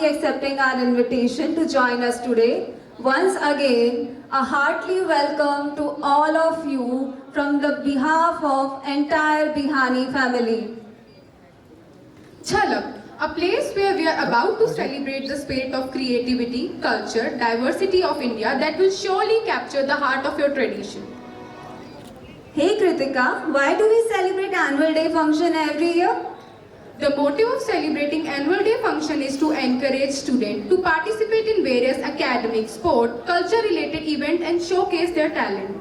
accepting our invitation to join us today. Once again, a heartily welcome to all of you from the behalf of entire Bihani family. Jhalak, a place where we are about to celebrate the spirit of creativity, culture, diversity of India that will surely capture the heart of your tradition. Hey Kritika, why do we celebrate annual day function every year? The motive of celebrating annual day function is to encourage students to participate in various academic, sport, culture related events and showcase their talent.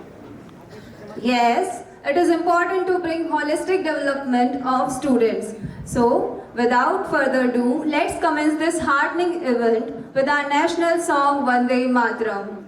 Yes, it is important to bring holistic development of students. So, without further ado, let's commence this heartening event with our national song Vande Mataram.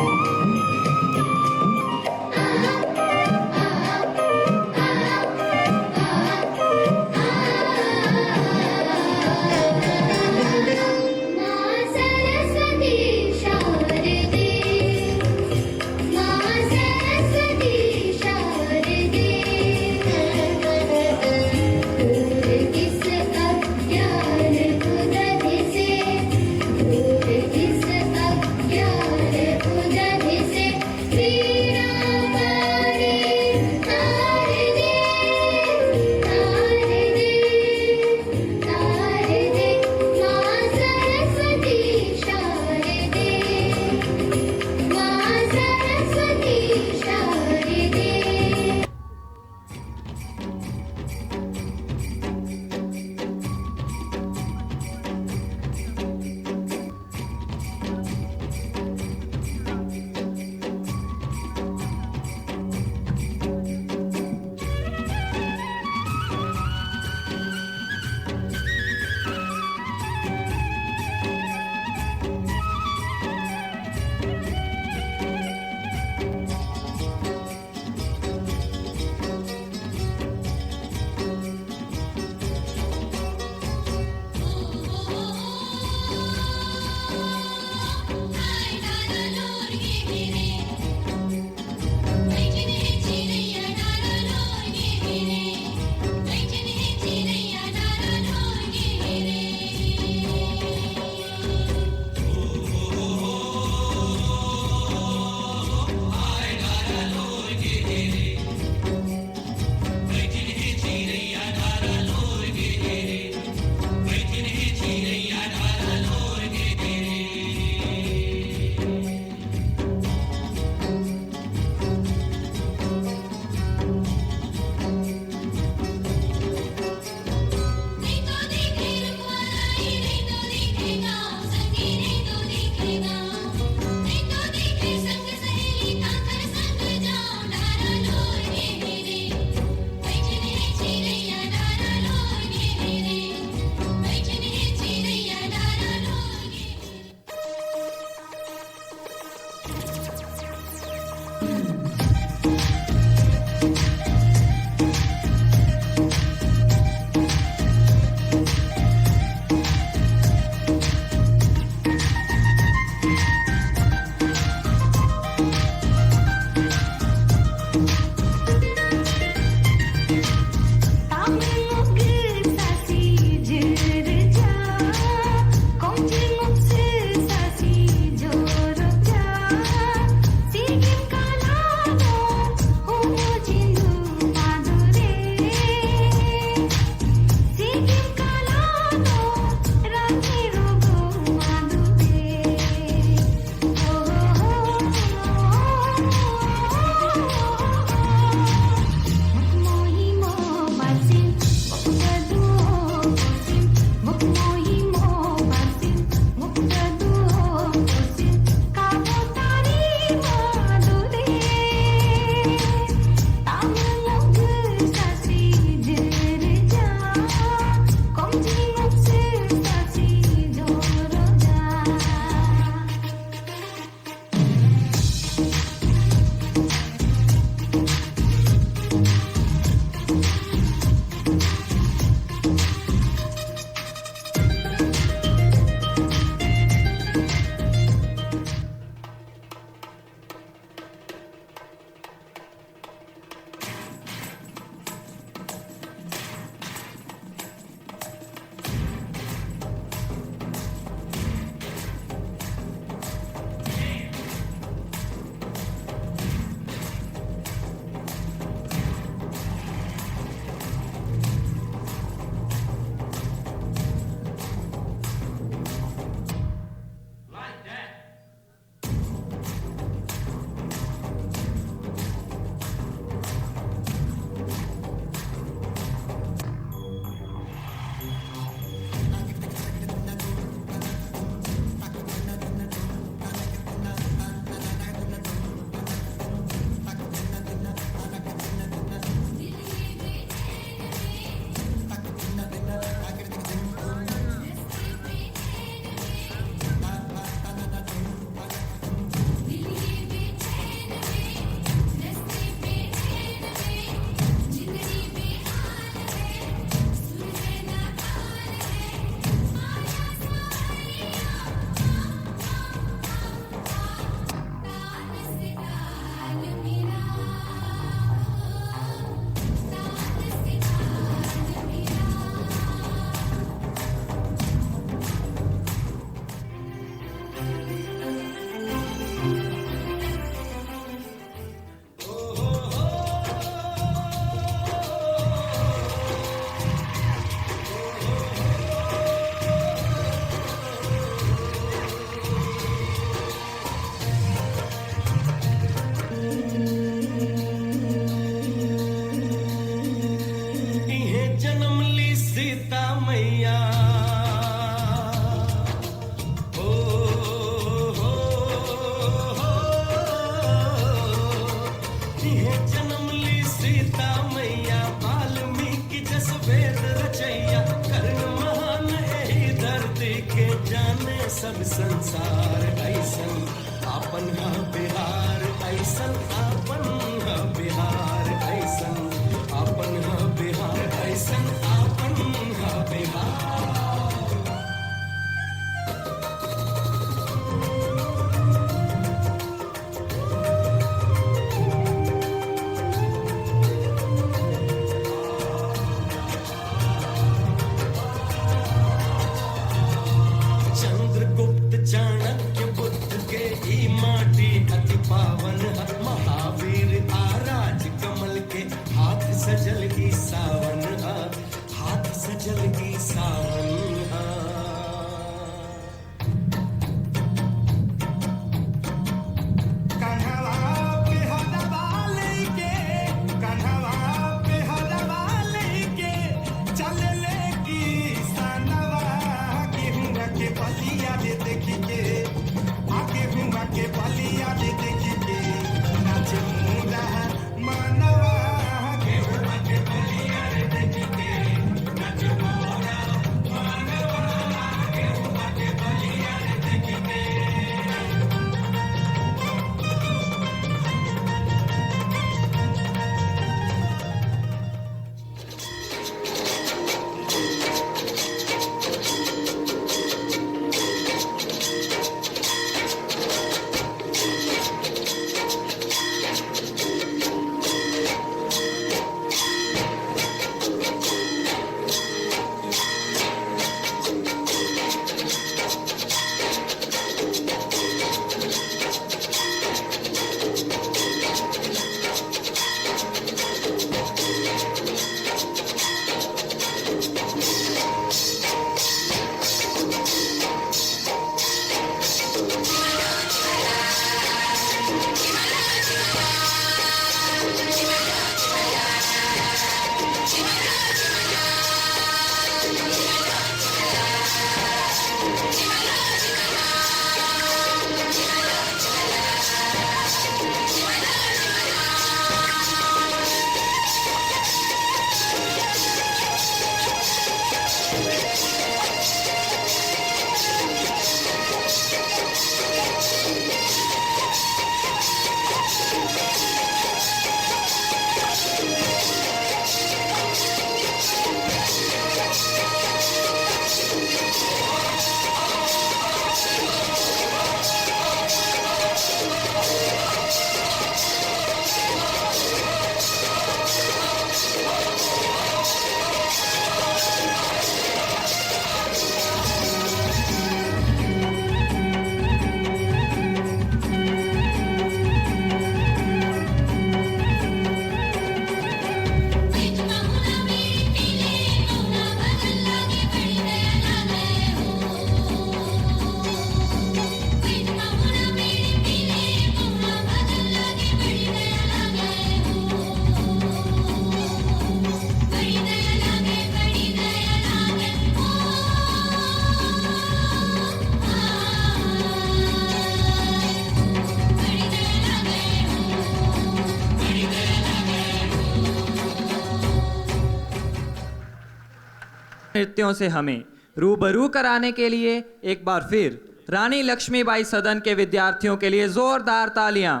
नृत्यों से हमें रूबरू कराने के लिए एक बार फिर रानी लक्ष्मीबाई सदन के विद्यार्थियों के लिए जोरदार तालियां।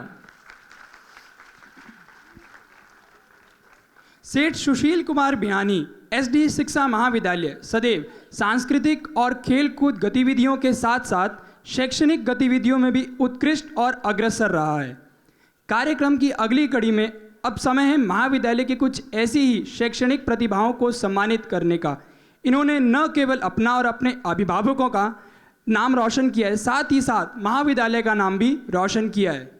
सेठ सुशील कुमार बिहानी एसडी शिक्षा महाविद्यालय सदैव सांस्कृतिक और खेलकूद गतिविधियों के साथ साथ शैक्षणिक गतिविधियों में भी उत्कृष्ट और अग्रसर रहा है। कार्यक्रम की अगली कड़ी में अब समय है महाविद्यालय की कुछ ऐसी ही शैक्षणिक प्रतिभाओं को सम्मानित करने का। इन्होंने न केवल अपना और अपने अभिभावकों का नाम रोशन किया है, साथ ही साथ महाविद्यालय का नाम भी रोशन किया है।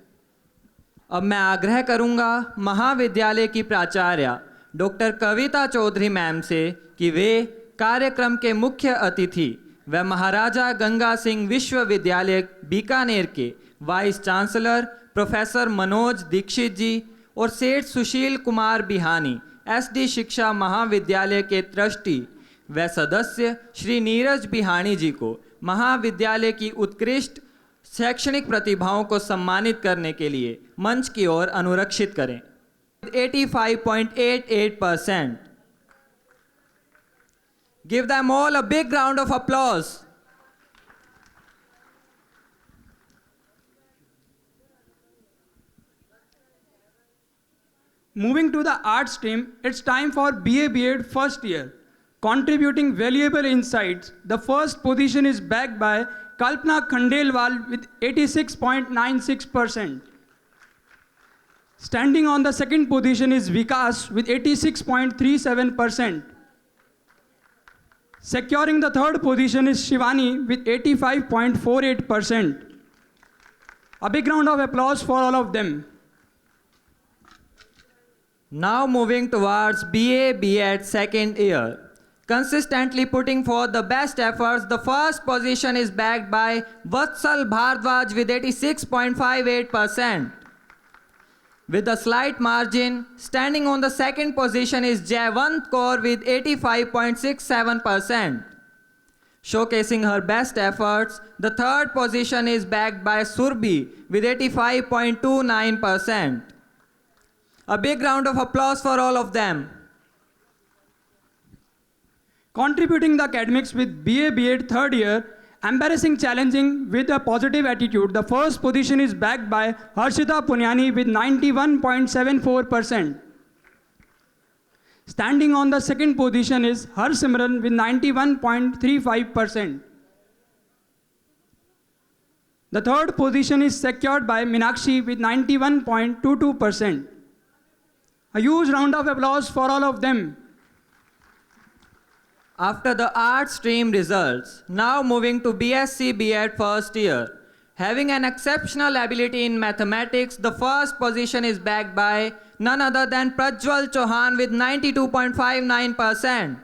अब मैं आग्रह करूंगा महाविद्यालय की प्राचार्य डॉक्टर कविता चौधरी मैम से कि वे कार्यक्रम के मुख्य अतिथि व महाराजा गंगा सिंह विश्वविद्यालय बीकानेर के vice chancellor professor Manoj Dikshit ji और सेठ सुशील कुमार बिहानी एसडी शिक्षा महाविद्यालय के ट्रस्टी व सदस्य श्री नीरज बिहानी जी को महाविद्यालय की उत्कृष्ट शैक्षणिक प्रतिभाओं को सम्मानित करने के लिए मंच की ओर अनुरक्षित करें। 85.88%. Give them all a big round of applause. Moving to the art stream, it's time for BA B.Ed first year. Contributing valuable insights, the first position is backed by Kalpana Khandelwal with 86.96%. Standing on the second position is Vikas with 86.37%. Securing the third position is Shivani with 85.48%. A big round of applause for all of them. Now moving towards BA B.Ed second year. Consistently putting forth the best efforts, the first position is backed by Vatsal Bhardwaj with 86.58%. With a slight margin, standing on the second position is Jayvant Kaur with 85.67%. Showcasing her best efforts, the third position is backed by Surbhi with 85.29%. A big round of applause for all of them. Contributing the academics with BA B.Ed third year, embarrassing challenging with a positive attitude, the first position is backed by Harshita Punyani with 91.74%. Standing on the second position is Harsimran with 91.35%. The third position is secured by Minakshi with 91.22%. A huge round of applause for all of them. After the art stream results, now moving to BSc B.Ed first year. Having an exceptional ability in mathematics, the first position is backed by none other than Prajwal Chauhan with 92.59%.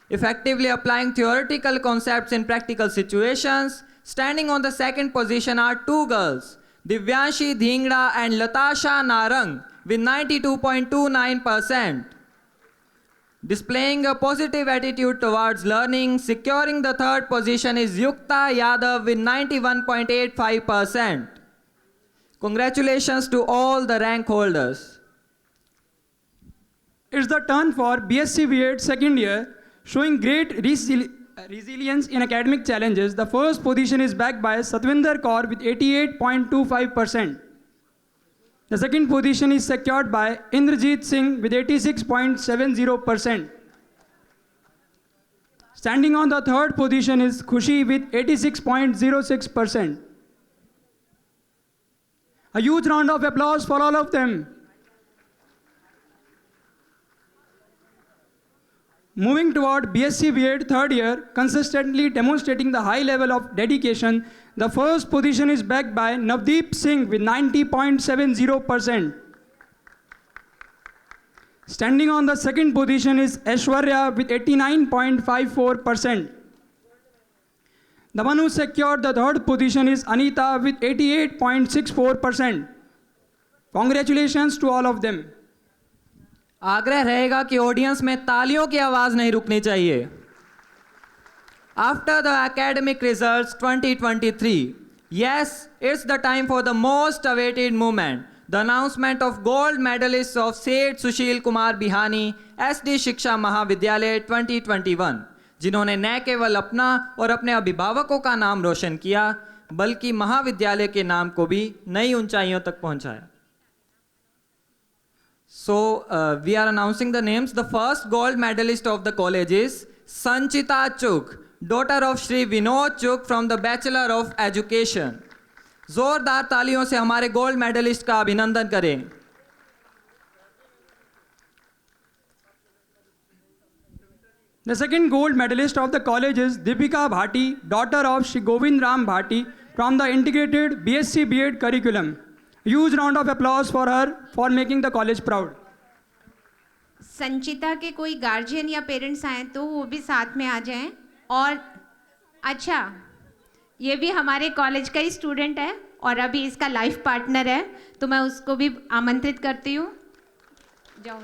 Effectively applying theoretical concepts in practical situations, standing on the second position are two girls, Divyanshi Dhingra and Latasha Narang with 92.29%. Displaying a positive attitude towards learning, securing the third position is Yukta Yadav with 91.85%. Congratulations to all the rank holders. It's the turn for BSc B.Ed second year, showing great resilience in academic challenges. The first position is backed by Satvinder Kaur with 88.25%. The second position is secured by Indrajit Singh with 86.70%. Standing on the third position is Khushi with 86.06%. A huge round of applause for all of them. Moving toward BSc B.Ed third year, consistently demonstrating the high level of dedication, the first position is backed by Navdeep Singh with 90.70%. Standing on the second position is Aishwarya with 89.54%. The one who secured the third position is Anita with 88.64%. Congratulations to all of them. आग्रह रहेगा कि audience में तालियों की आवाज नहीं रुकनी चाहिए. After the academic results 2023, yes, it's the time for the most awaited moment, the announcement of gold medalists of Seth Sushil Kumar Bihani, SD शिक्षा महाविद्यालय 2021, जिन्होंने न केवल अपना और अपने अभिभावकों का नाम रोशन किया, बल्कि महाविद्यालय के नाम को भी नई ऊंचाइयों तक पहुंचाया. So we are announcing the names. The first gold medalist of the college is Sanchita Chuk, daughter of Shri Vinod Chuk from the Bachelor of Education. जोरदार तालियों से हमारे गोल्ड मेडलिस्ट का अभिनंदन करें. The second gold medalist of the college is Deepika Bhati, daughter of Shri Govind Ram Bhati from the integrated BSc B.Ed curriculum. Huge round of applause for her for making the college proud. संचिता के कोई guardian या parents आए तो वो भी साथ में आ जाएं. और अच्छा, ये भी हमारे कॉलेज का ही स्टूडेंट है और अभी इसका लाइफ पार्टनर है, तो मैं उसको भी आमंत्रित करती हूँ. जाओ.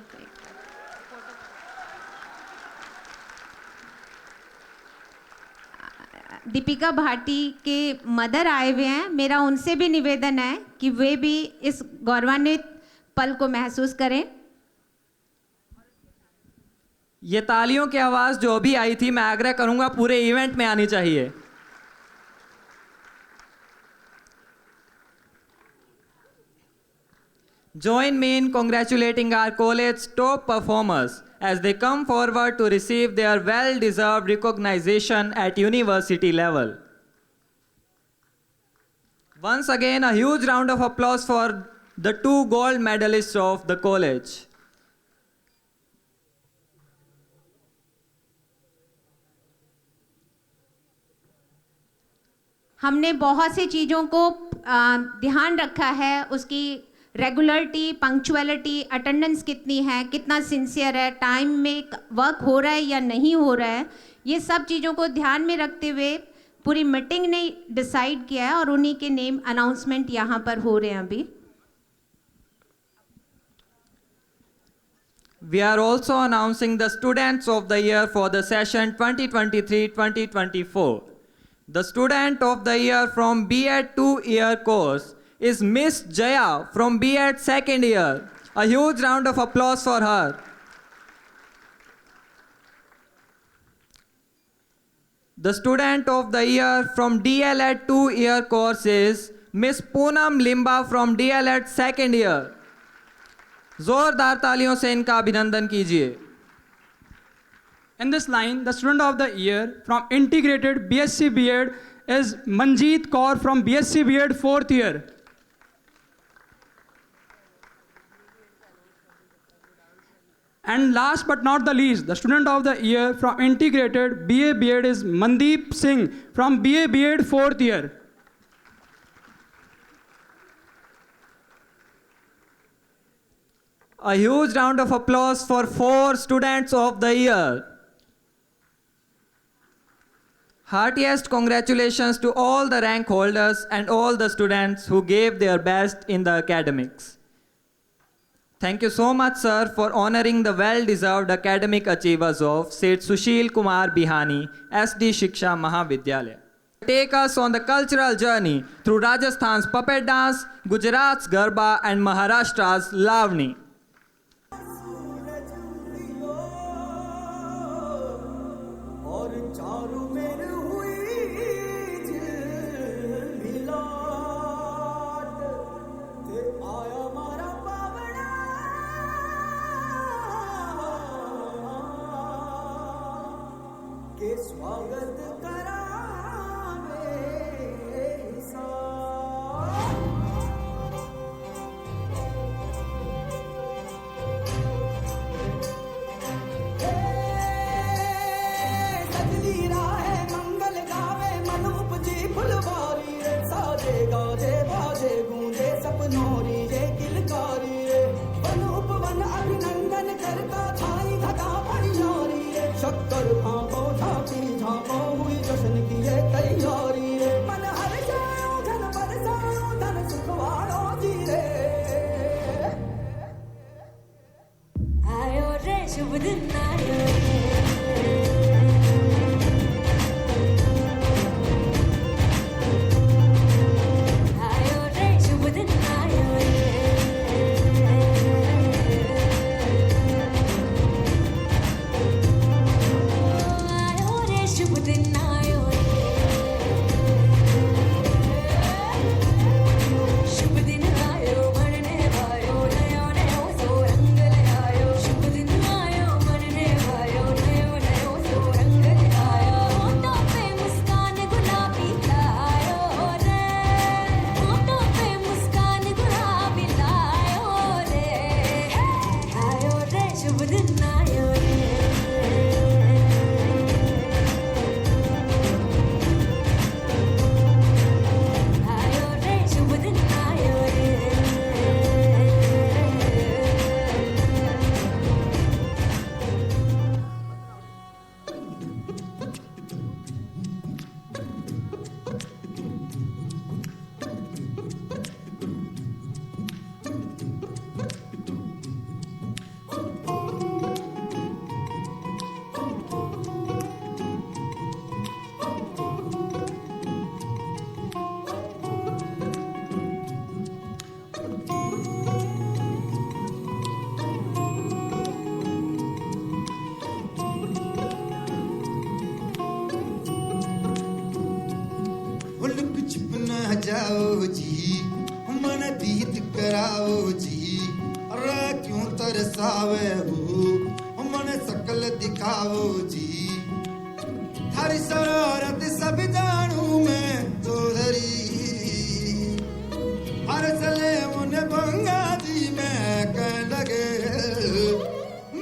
दीपिका भाटी के मदर आए हुए हैं. मेरा उनसे भी निवेदन है कि वे भी इस गौरवान्वित पल को महसूस करें. ये तालियों की आवाज़ जो भी आई थी, मैं आग्रह करूंगा पूरे इवेंट में आनी चाहिए. Join me in congratulating our college's top performers as they come forward to receive their well-deserved recognition at university level. Once again, a huge round of applause for the two gold medalists of the college. हमने बहुत सी चीज़ों को ध्यान रखा है. उसकी regularity, punctuality, attendance कितनी है, कितना सिंसियर है, टाइम में वर्क हो रहा है या नहीं हो रहा है, ये सब चीज़ों को ध्यान में रखते हुए पूरी मीटिंग ने डिसाइड किया है और उन्हीं के नेम अनाउंसमेंट यहाँ पर हो रहे हैं अभी. We are also announcing the students of the year for the session 2023-2024. The student of the year from B.Ed 2-year course is Miss Jaya from B.Ed second year. A huge round of applause for her. The student of the year from DLED 2-year course is Miss Poonam Limba from DLED second year. जोरदार तालियों से इनका अभिनंदन कीजिए. In this line, the student of the year from integrated BSc B.Ed is Manjeet Kaur from BSc B.Ed 4th year. And last but not the least, the student of the year from integrated BA B.Ed is Mandeep Singh from BA B.Ed 4th year. A huge round of applause for 4 students of the year. Heartiest congratulations to all the rank holders and all the students who gave their best in the academics. Thank you so much, sir, for honoring the well-deserved academic achievers of Seth Sushil Kumar Bihani, SD Shiksha Mahavidyalaya. Take us on the cultural journey through Rajasthan's puppet dance, Gujarat's Garba, and Maharashtra's Lavani. स्वागत करावे सजली राहे मंगल गावे मन उपजी फुलवारी रे साजे गाजे बाजे गूंजे सपनोरी रे किलकारी रे वन उपवन अभिनंदन करता छाई घटा परियारी रे शक्कर भांको झांकी झांको हुई जश्न की ये तैयारी रे मन हर जाओ धन बरसाओ धन सुखवाड़ो जी रे आयो रे शुभ दिन आयो रे शुभ दिन आयो रे बजाओ जी, मन बीत कराओ जी, अरे क्यों तरसावे हो, मन सकल दिखाओ जी, थारी शरारत सब जानू मैं चौधरी, अरे चले उन्हें बंगा जी मैं कह लगे,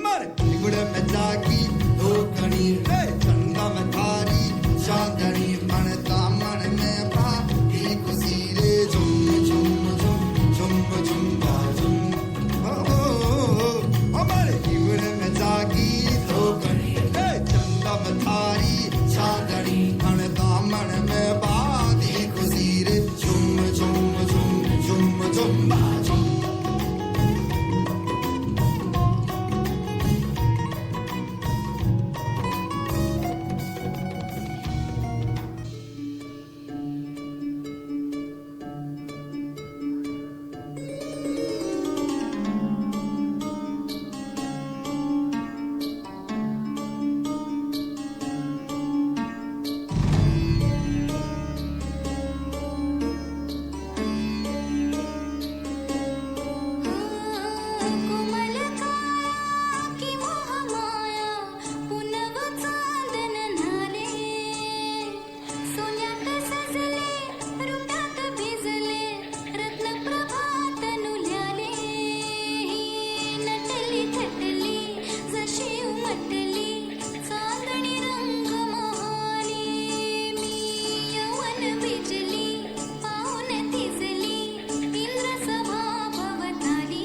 मर गुड़ में जागी दो कणी चंदा में थारी चांदनी बनता मन में बाकी खुशी रे झुम झुम झुम झुम झुम झुम हमारे गुड़ में जागी दो कणी चंदा में थारी चांदनी बनता मन में बाकी खुशी रे झुम झुम झुम झुम झुम झुम कोमल काया की मोहमाया पुनव चांदन नाले सोन्यात सजले रुंदात भिजले रत्न प्रभात नुल्याले नटली थटली जशी उमटली चांदणी रंग मोहनी मी यवन बिजली पाऊन थिजली इंद्र सभा भवताली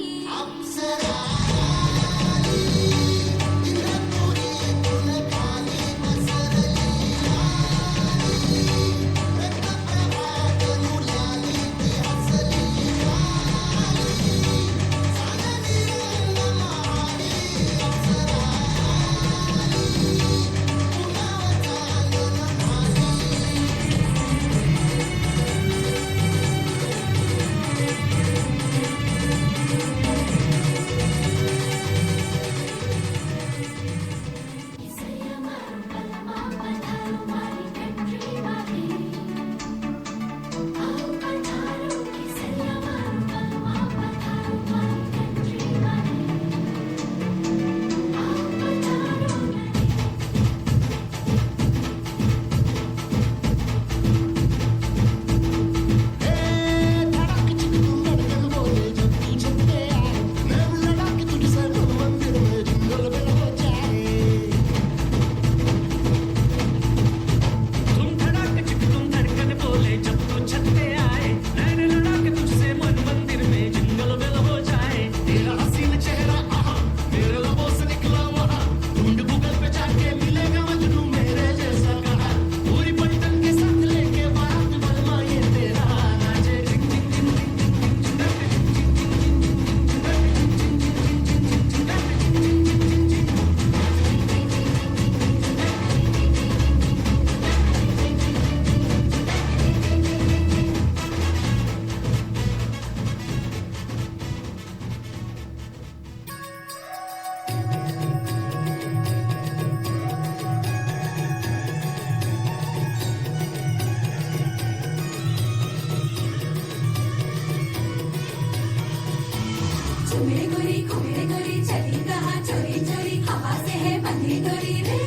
झुमे गोरी घूमे गोरी चली कहाँ चोरी चोरी हवा से है बंधी डोरी रे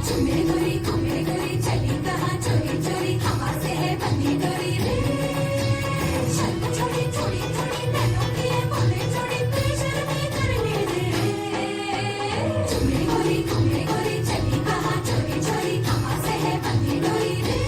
झुमे गोरी घूमे गोरी चली कहाँ चोरी चोरी हवा से है बंधी डोरी रे शर्म छोड़ी छोड़ी छोड़ी नैनों की ये बोले छोड़ी तेरी शर्मी करने दे झुमे गोरी घूमे गोरी चली कहाँ चोरी चोरी हवा से है बंधी डोरी रे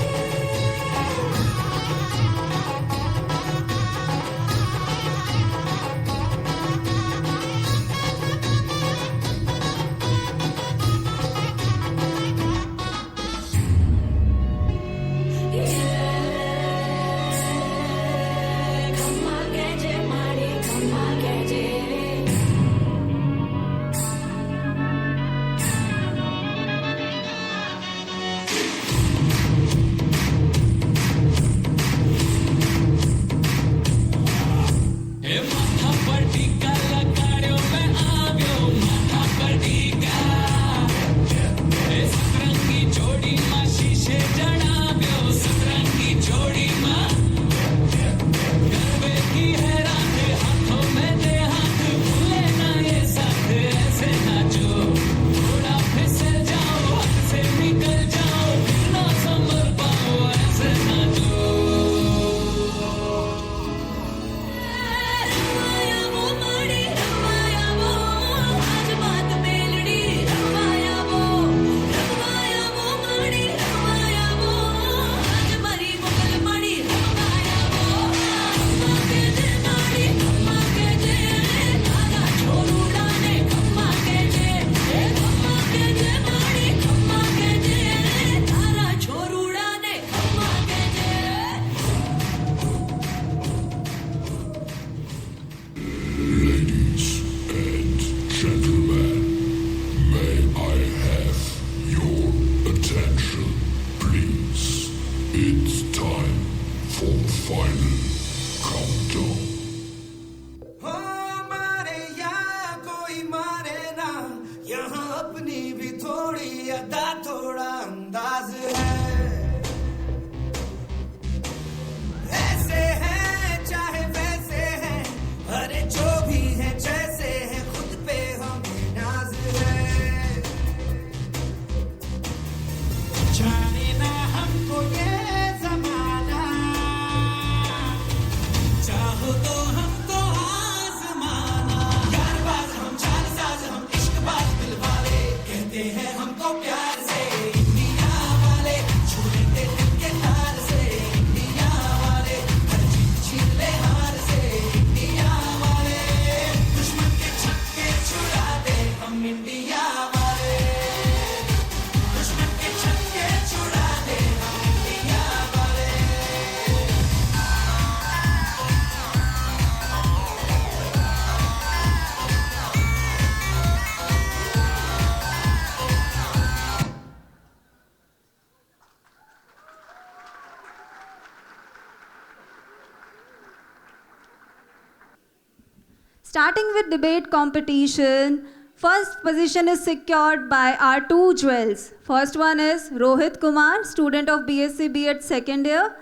Starting with debate competition, first position is secured by our two jewels. First one is Rohit Kumar, student of BSc B.Ed second year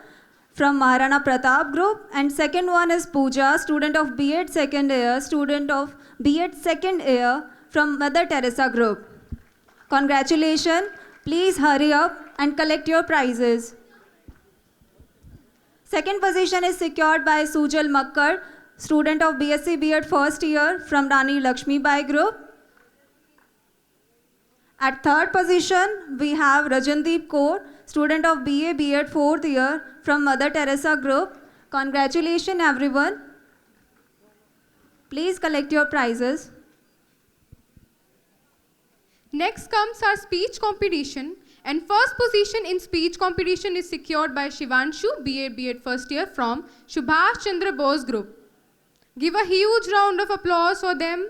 from Maharana Pratap Group, and second one is Pooja, student of B.Ed second year, student of B.Ed second year from Mother Teresa Group. Congratulations. Please hurry up and collect your prizes. Second position is secured by Sujal Makkar, student of BSc B.Ed first year from Rani Lakshmi Bai Group. At third position, we have Rajandeep Kaur, student of BA B.Ed fourth year from Mother Teresa Group. Congratulations everyone. Please collect your prizes. Next comes our speech competition, and first position in speech competition is secured by Shivanshu, BA B.Ed first year from Subhash Chandra Bose Group. Give a huge round of applause for them.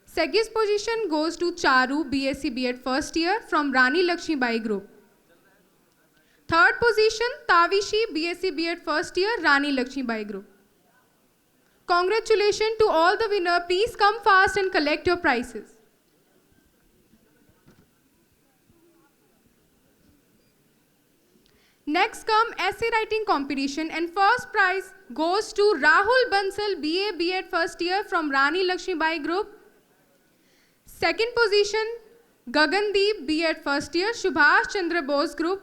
Second position goes to Charu, BSc B.Ed first year from Rani Lakshmi Bai Group. Third position, Tavishi, BSc B.Ed first year, Rani Lakshmi Bai Group. Congratulations to all the winners. Please come fast and collect your prizes. Next come essay writing competition, and first prize goes to Rahul Bansal, BA B.Ed first year from Rani Lakshmi Bai Group. Second position, Gagandeep, B.Ed first year, Subhash Chandra Bose Group.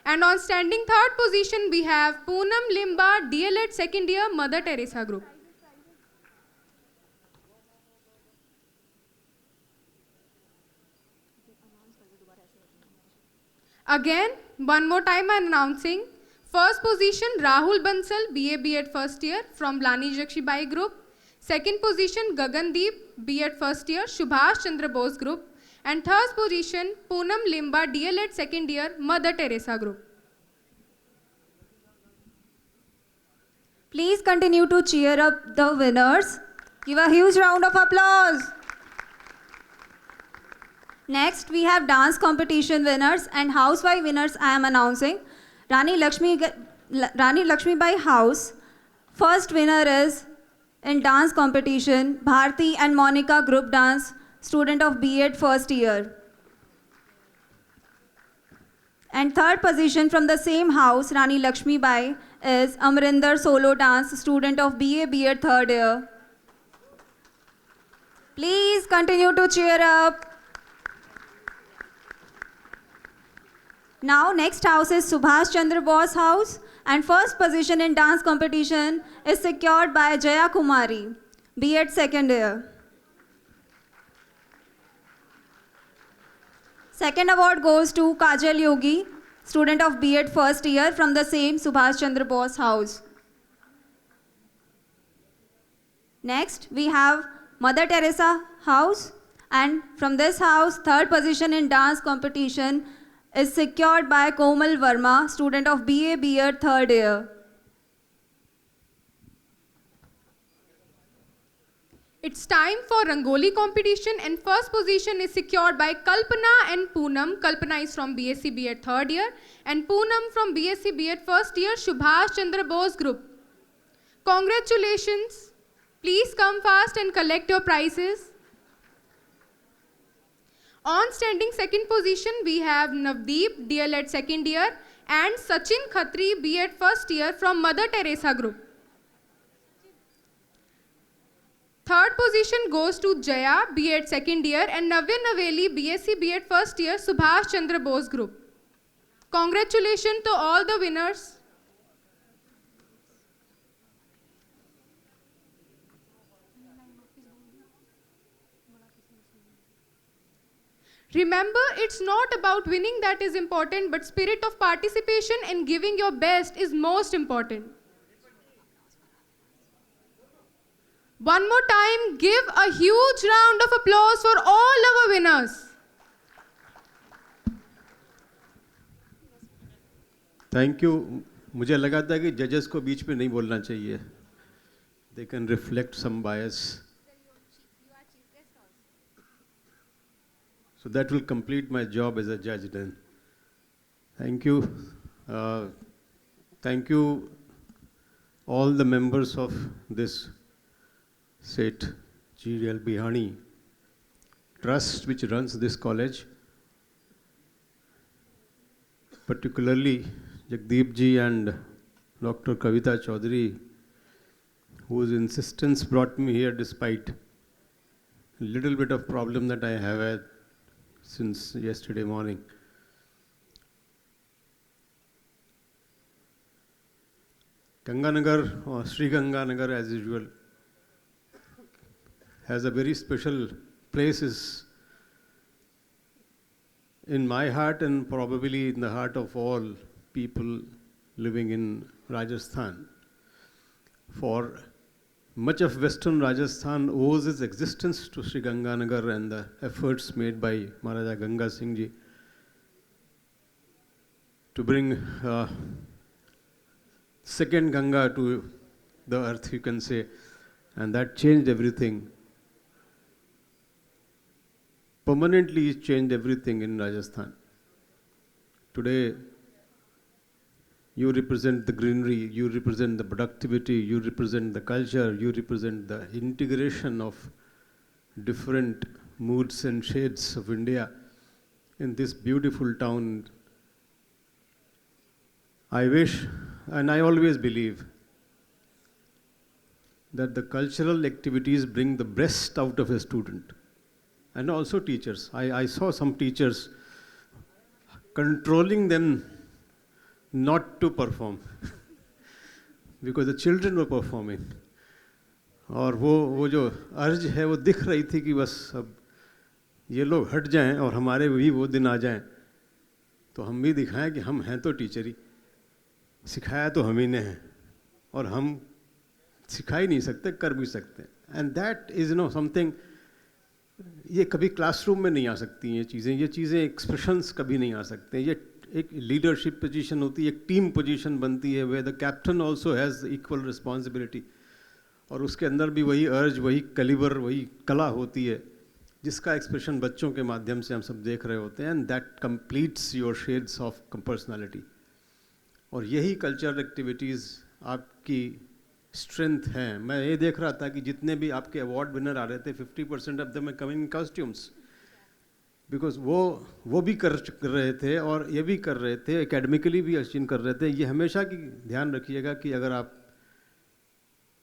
And on standing third position, we have Poonam Limba, DLED second year, Mother Teresa Group. Again, one more time I am announcing. First position, Rahul Bansal, BA B.Ed first year from Rani Lakshmi Bai Group. Second position, Gagandeep, B.Ed first year, Subhash Chandra Bose Group. And third position, Poonam Limba, DLED second year, Mother Teresa Group. Please continue to cheer up the winners. Give a huge round of applause. Next, we have dance competition winners and housewife winners I am announcing. Rani Lakshmi Bai House. First winner is in dance competition, Bharti and Monica Group Dance, student of B.Ed first year. And third position from the same house, Rani Lakshmi Bai, is Amrinder Solo Dance, student of BA B.Ed third year. Please continue to cheer up. Now next house is Subhash Chandra Bose House, and first position in dance competition is secured by Jaya Kumari, B.Ed second year. Second award goes to Kajal Yogi, student of B.Ed first year from the same Subhash Chandra Bose House. Next, we have Mother Teresa House, and from this house, third position in dance competition is secured by Komal Verma, student of BA B.Ed third year. It's time for Rangoli competition, and first position is secured by Kalpana and Poonam. Kalpana is from BSc B.Ed third year, and Poonam from BSc B.Ed first year, Subhash Chandra Bose Group. Congratulations. Please come fast and collect your prizes. On standing second position, we have Navdeep, DLED second year, and Sachin Khatri, B.Ed first year from Mother Teresa Group. Third position goes to Jaya, B.Ed second year, and Navya Naveli, BSc B.Ed first year, Subhash Chandra Bose Group. Congratulations to all the winners. Remember, it's not about winning that is important, but spirit of participation and giving your best is most important. One more time, give a huge round of applause for all our winners. Thank you. मुझे लगा था कि जजेस को बीच में नहीं बोलना चाहिए. They can reflect some bias. So that will complete my job as a judge then. Thank you. Thank you all the members of this Seth G.L. Bihani trust which runs this college, particularly Jagdeep ji and Dr. Kavita Chaudhary, whose insistence brought me here despite a little bit of problem that I have had since yesterday morning. Ganganagar, or Sri Ganganagar as usual, has a very special place in my heart and probably in the heart of all people living in Rajasthan. For much of western Rajasthan owes its existence to Sri Ganganagar and the efforts made by Maharaja Ganga Singh Ji to bring second Ganga to the earth, you can say, and that changed everything. Permanently changed everything in Rajasthan. Today, you represent the greenery, you represent the productivity, you represent the culture, you represent the integration of different moods and shades of India in this beautiful town. I wish, and I always believe, that the cultural activities bring the best out of a student. And also teachers. I saw some teachers controlling them not to perform because the children were performing. और वो जो अर्ज है वो दिख रही थी कि बस अब ये लोग हट जाएं और हमारे भी वो दिन आ जाएं तो हम भी दिखाएं कि हम हैं तो टीचर ही, सिखाया तो हम ही ने हैं और हम सिखा ही नहीं सकते, कर भी सकते. एंड दैट इज़ समथिंग, ये कभी क्लासरूम में नहीं आ सकती ये चीज़ें एक्सप्रेशंस कभी नहीं आ सकते. ये एक लीडरशिप पोजीशन होती है, एक टीम पोजीशन बनती है, where the captain also has equal responsibility, और उसके अंदर भी वही अर्ज, वही कलिबर, वही कला होती है जिसका एक्सप्रेशन बच्चों के माध्यम से हम सब देख रहे होते हैं. And that completes your shades of personality. और यही कल्चरल एक्टिविटीज़ आपकी स्ट्रेंथ है. मैं ये देख रहा था कि जितने भी आपके अवार्ड विनर आ रहे थे 50% of them are coming in costumes, because वो भी कर रहे थे और ये भी कर रहे थे, एकेडमिकली भी अचीव कर रहे थे. ये हमेशा की ध्यान रखिएगा कि अगर आप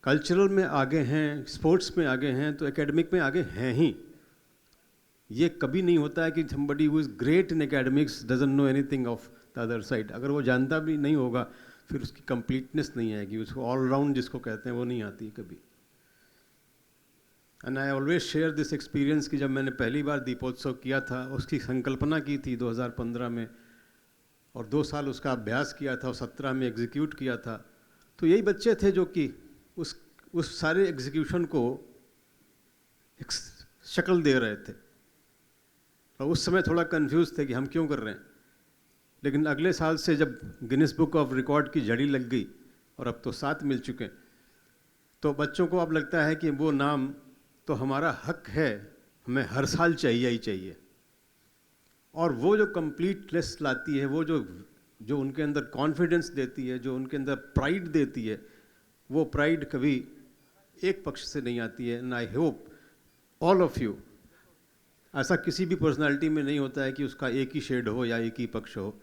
कल्चरल में आगे हैं, स्पोर्ट्स में आगे हैं, तो एकेडमिक में आगे हैं ही. ये कभी नहीं होता है कि somebody who is great in academics doesn't know anything of the other side. अगर वो जानता भी नहीं होगा फिर उसकी कंप्लीटनेस नहीं आएगी, उसको ऑलराउंड जिसको कहते हैं वो नहीं आती कभी. And I always share this experience कि जब मैंने पहली बार दीपोत्सव किया था, उसकी संकल्पना की थी 2015 में और 2 साल उसका अभ्यास किया था और 17 में एग्जीक्यूट किया था. तो यही बच्चे थे जो कि उस सारे एग्जीक्यूशन को एक शक्ल दे रहे थे. और उस समय थोड़ा कंफ्यूज थे कि हम क्यों कर रहे हैं. लेकिन अगले साल से जब गिनीज बुक ऑफ रिकॉर्ड की झड़ी लग गई और अब तो 7 मिल चुके हैं, तो बच्चों को अब लगता है कि वो नाम तो हमारा हक है, हमें हर साल चाहिए ही चाहिए. और वो जो कंप्लीटनेस लाती है, वो जो उनके अंदर कॉन्फिडेंस देती है, जो उनके अंदर प्राइड देती है, वो प्राइड कभी एक पक्ष से नहीं आती है. And I hope all of you, ऐसा किसी भी पर्सनालिटी में नहीं होता है कि उसका एक ही शेड हो या एक ही पक्ष हो.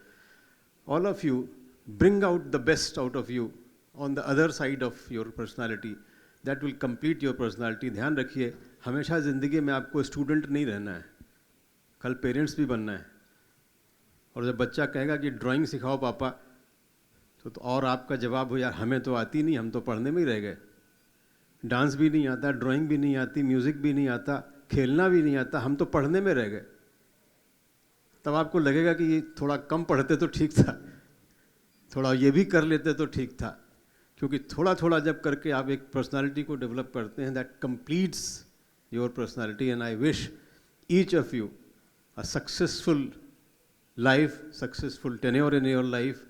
All of you bring out the best out of you on the other side of your personality. That will complete your personality. ध्यान रखिए, हमेशा ज़िंदगी में आपको स्टूडेंट नहीं रहना है, कल पेरेंट्स भी बनना है. और जब बच्चा कहेगा कि ड्राइंग सिखाओ पापा, तो और आपका जवाब हो यार हमें तो आती नहीं, हम तो पढ़ने में ही रह गए. डांस भी नहीं आता, ड्राइंग भी नहीं आती, म्यूज़िक भी नहीं आता, खेलना भी नहीं आता, हम तो पढ़ने में रह गए. तब आपको लगेगा कि ये थोड़ा कम पढ़ते तो ठीक था, थोड़ा ये भी कर लेते तो ठीक था. क्योंकि थोड़ा थोड़ा जब करके आप एक पर्सनालिटी को डेवलप करते हैं, that completes your personality. And I wish each of you a successful life, successful tenure in your life.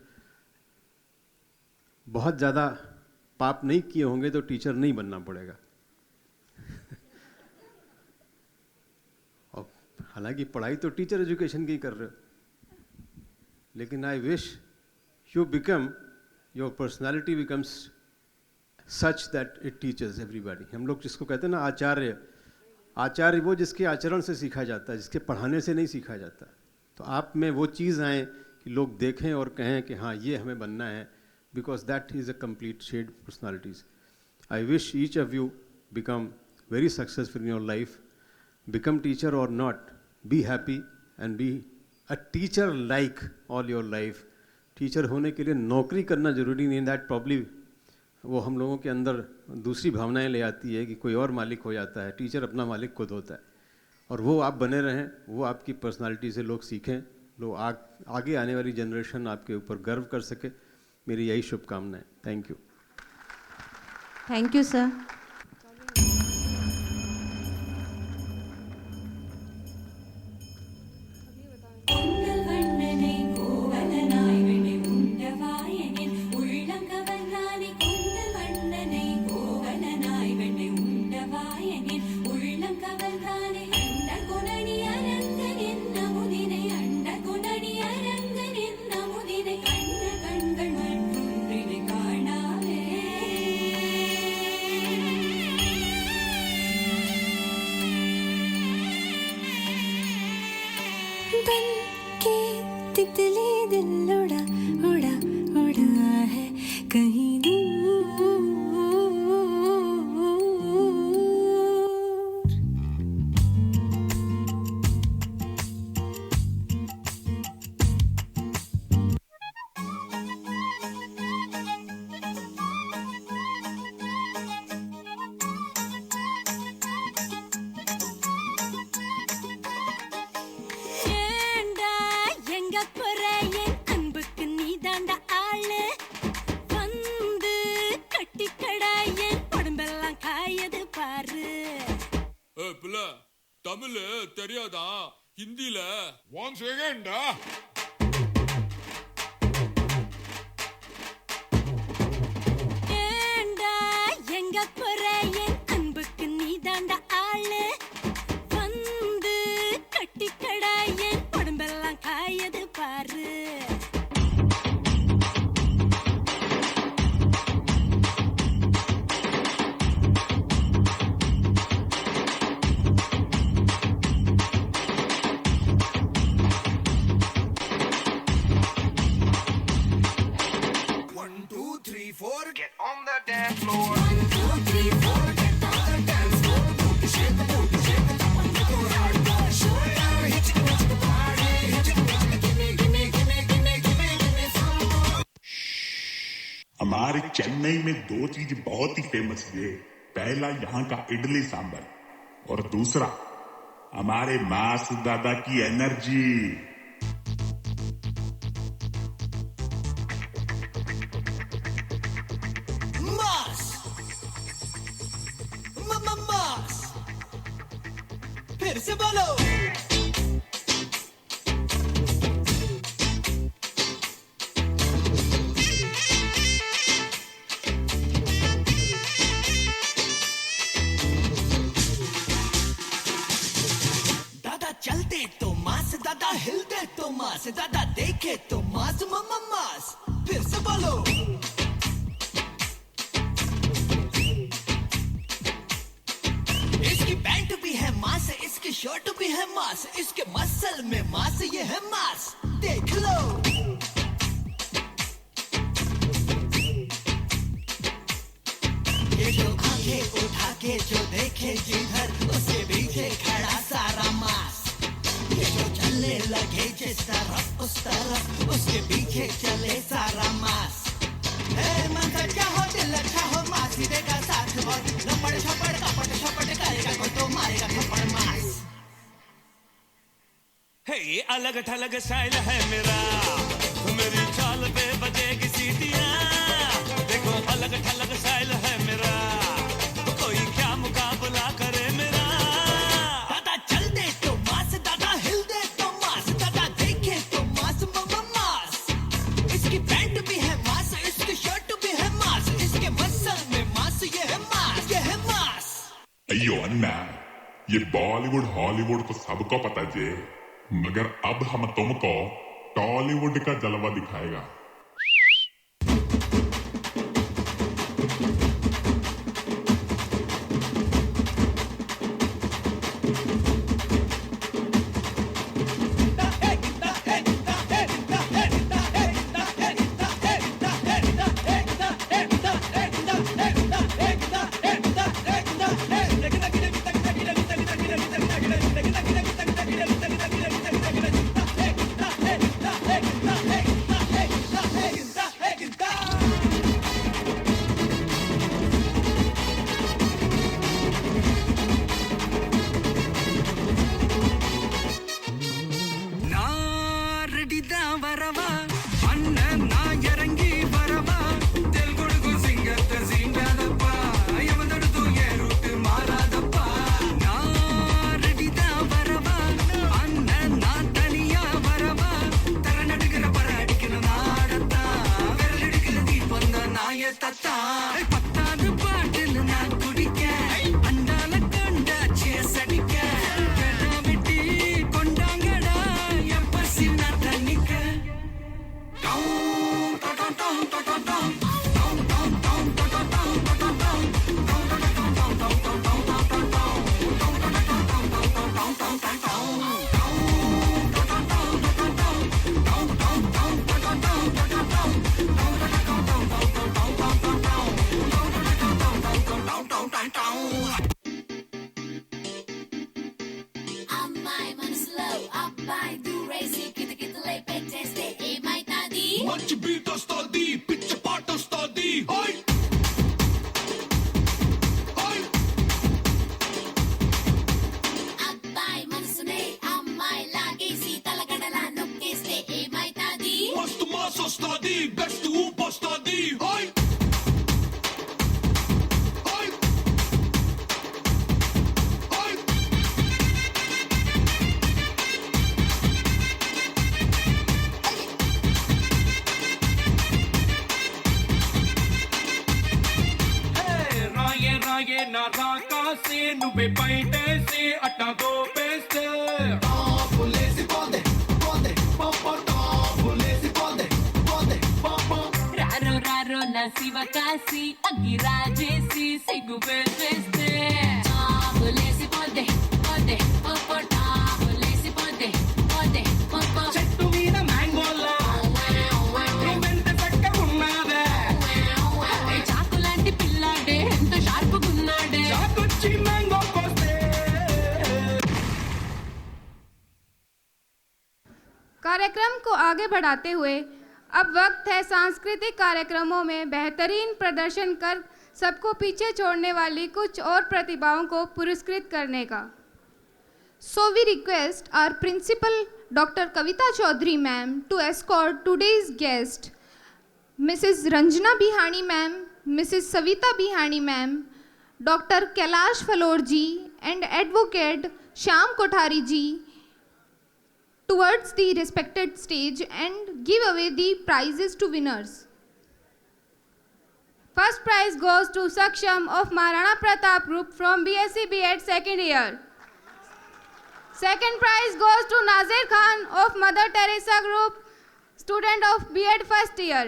बहुत ज़्यादा पाप नहीं किए होंगे तो टीचर नहीं बनना पड़ेगा. हालांकि पढ़ाई तो टीचर एजुकेशन की कर रहे हो, लेकिन I wish you become, your personality becomes such that it teaches everybody. हम लोग जिसको कहते हैं ना आचार्य, आचार्य वो जिसके आचरण से सीखा जाता है, जिसके पढ़ाने से नहीं सीखा जाता। तो आप में वो चीज़ आए कि लोग देखें और कहें कि हाँ ये हमें बनना है, because that is a complete shade personalities. I wish each of you become very successful in your life, become teacher or not, be happy and be a teacher like all your life. Teacher होने के लिए नौकरी करना ज़रूरी नहीं, that probably वो हम लोगों के अंदर दूसरी भावनाएं ले आती है कि कोई और मालिक हो जाता है। टीचर अपना मालिक खुद होता है, और वो आप बने रहें, वो आपकी पर्सनालिटी से लोग सीखें, लोग आगे आने वाली जनरेशन आपके ऊपर गर्व कर सके। मेरी यही शुभकामनाएं। Thank you. Thank you sir. பொங்கல் வண்ணனை கோவலனாய் வினை உண்டவாயனின் உள்ளங்கவல்லானே பொங்கல் வண்ணனை கோவலனாய் வினை உண்டவாயனின் உள்ளங்கவல்லானே அண்ட குணனி அரங்கன் என்ன முதினை அண்ட குணனி அரங்கன் என்ன முதினை கண்ட கண்கள் மற்றொன்றினை காணாவே बन के तितली दिल उड़ा उड़ा उड़ा है कहीं दूर। ஏண்டா எங்க போற என் அன்புக்கு நீதாண்டா ஆளு வந்து கட்டிக்கடா என் உடம்பெல்லாம் காயது பாரு பிள்ள தமிழ் தெரியாதா ஹிந்தில ஒன் செகண்டா ஏண்டா எங்க போற என் அன்புக்கு நீதாண்டா ஆளு வந்து கட்டிக்கடா என் உடம்பெல்லாம் காயது பாரு One, two, three, four, get on the dance floor. हमारे चेन्नई में दो चीज बहुत ही फेमस है। पहला यहाँ का इडली सांबर, और दूसरा हमारे मास दादा की एनर्जी। मास मास फिर से बोलो। दादा चलते तो मास, दादा हिलते तो मास, दादा देखे तो मास मास फिर से बोलो। इसकी पैंट भी है मास, इसकी शर्ट भी है मास, इसके मसल में मास, ये है मास, देख लो। ये जो आंखें उठा के जो देखे जिधर, उसके पीछे खड़ा सारा मास। ये जो चलने लगे जिस तरफ उस तरफ, उसके पीछे चले सारा मास। मन सच्चा हो दिल अच्छा हो, मास ही देगा साथ, और लपड़ छपड़ कपट छपट करेगा कोई तो मारेगा थप्पड़ मास। हे अलग थलग स्टाइल है मेरा, मेरी चाल पे बजेगी सीटियां। देखो अलग थलग स्टाइल है मेरा, कोई क्या मुकाबला करे मेरा। दादा चल दे तो मास, दादा हिल दे तो मास, दादा देखे तो मास मास। इसकी पैंट भी है मास, इसकी शर्ट भी है मास, इसके मसल में मास, ये है मास, ये है मास। अयो अन्ना, ये बॉलीवुड हॉलीवुड तो सबको पता जे, मगर अब हम तुमको टॉलीवुड का जलवा दिखाएगा। అమ్మాయి మనసులో అబ్బాయి దూరేసి కితకితలై పెట్టేస్తే ఏమైతాది మంచి బీట్ వస్తుంది పిచ్చ పాట వస్తుంది హోయ్ హోయ్ అబ్బాయి మనసునే అమ్మాయి లాగేసి తలగడలా నొక్కేస్తే ఏమైతాది మస్తు మాస్ వస్తుంది బెస్ట్ ఊపు వస్తుంది హోయ్ హోయ్ హోయ్ రాయే రాయే నా రాకాసే నువ్వే బయటేసి అట్టా గోపేస్తే రారో రారో నా శివ కాసి అగ్గి రాజేసి సిగ్గు పెట్టేస్తే టాబులేసి పోతే పోతే పోపో టాబులేసి పోతే పోతే పోపో చెట్టు మీద మ్యాంగోలా నువ్వెంత చక్కగున్నావే చాకులాంటి పిల్లాడే ఎంత షార్పుకున్నాడే చాకొచ్చి మ్యాంగో కోస్తే कार्यक्रम को आगे बढ़ाते हुए अब वक्त है सांस्कृतिक कार्यक्रमों में बेहतरीन प्रदर्शन कर सबको पीछे छोड़ने वाली कुछ और प्रतिभाओं को पुरस्कृत करने का। So we request our principal Dr. Kavita Chaudhary ma'am to escort today's guest Mrs. Ranjana Bihani ma'am, Mrs. Savita Bihani ma'am, Dr. Kailash Falor ji and Advocate Shyam Kothari ji towards the respected stage and give away the prizes to winners. First prize goes to Saksham of Maharana Pratap Group from BSc B.Ed second year. Second prize goes to Nazir Khan of Mother Teresa Group, student of B.Ed first year.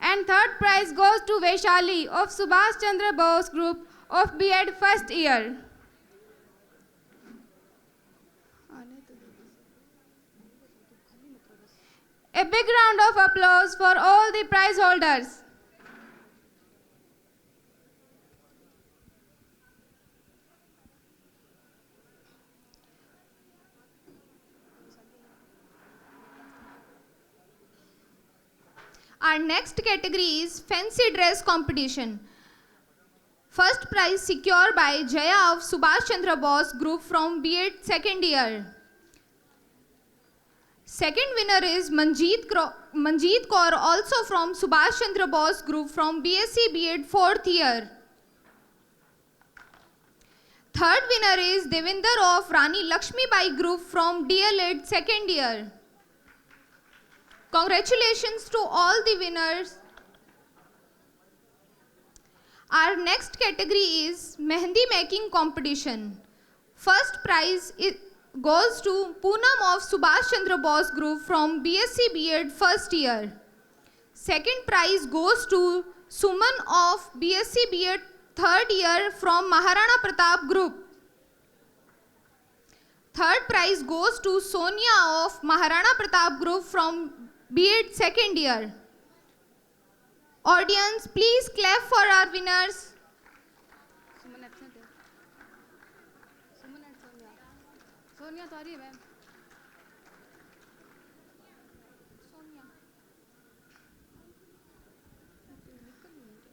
And third prize goes to Vaishali of Subhash Chandra Bose Group of B.Ed first year. A big round of applause for all the prize holders. Our next category is fancy dress competition. First prize secured by Jaya of Subhash Chandra Bose Group from B.Ed second year. Second winner is Manjeet Kaur, also from Subhash Chandra Bose Group from BSc B.Ed fourth year. Third winner is Devinder of Rani Lakshmi Bai Group from DL.Ed second year. Congratulations to all the winners. Our next category is Mehendi making competition. First prize goes to Poonam of Subhash Chandra Bose Group from BSc B.Ed first year. Second prize goes to Suman of BSc B.Ed third year from Maharana Pratap Group. Third prize goes to Sonia of Maharana Pratap Group from B.Ed second year. Audience, please clap for our winners.